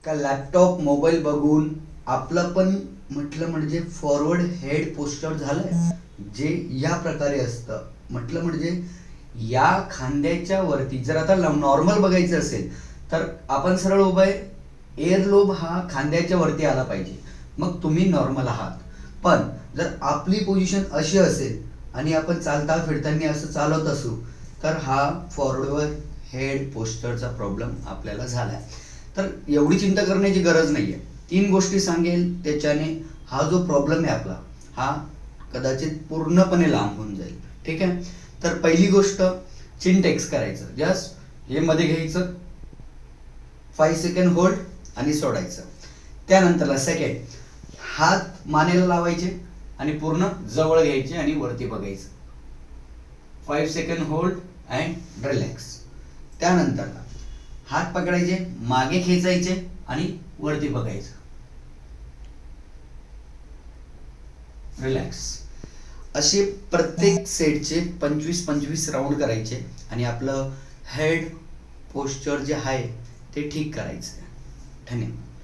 का laptop mobile बघून आपलं पण म्हटलं म्हणजे फॉरवर्ड हेड पोस्चर झालंय, जे या प्रकारे असतं. म्हटलं म्हणजे या खांद्याच्या वरती जर आता नॉर्मल बघायचं असेल तर आपण सरळ उभं आहे, एअर लोब हा खांद्याच्या वरती आला पाहिजे, मग तुम्ही नॉर्मल आहात. पण जर आपली पोझिशन अशी असेल आणि आपण चालता फिरताना असं चालत असू तर हा फॉरवर्ड हेड पोस्चरचा प्रॉब्लेम आपल्याला झालाय. तर एवढी चिंता करण्याची गरज नाहीये. 3 गोष्टी सांगेल, त्याच्याने हा जो प्रॉब्लेम आहे आपला हा कदाचित पूर्णपणे लांब होऊन जाईल. ठीक आहे. तर पहिली गोष्ट चिन टेक्स करायचं. जस्ट हे मध्ये घ्यायचं, 5 सेकंड होल्ड आणि सोडायचं. त्यानंतरला सेकंड, हात मानेला लावायचे आणि पूर्ण जवळ घ्यायचे आणि वरती बघायचं. 5 सेकंड होल्ड अँड रिलॅक्स. त्यानंतर हात पकडायचे, मागे खेचायचे आणि वरती बघायचं. रिलॅक्स. असे प्रत्येक सेटचे 25-25 राऊंड करायचे आणि आपलं हेड पोस्चर जे आहे ते ठीक करायचं. धन्यवाद.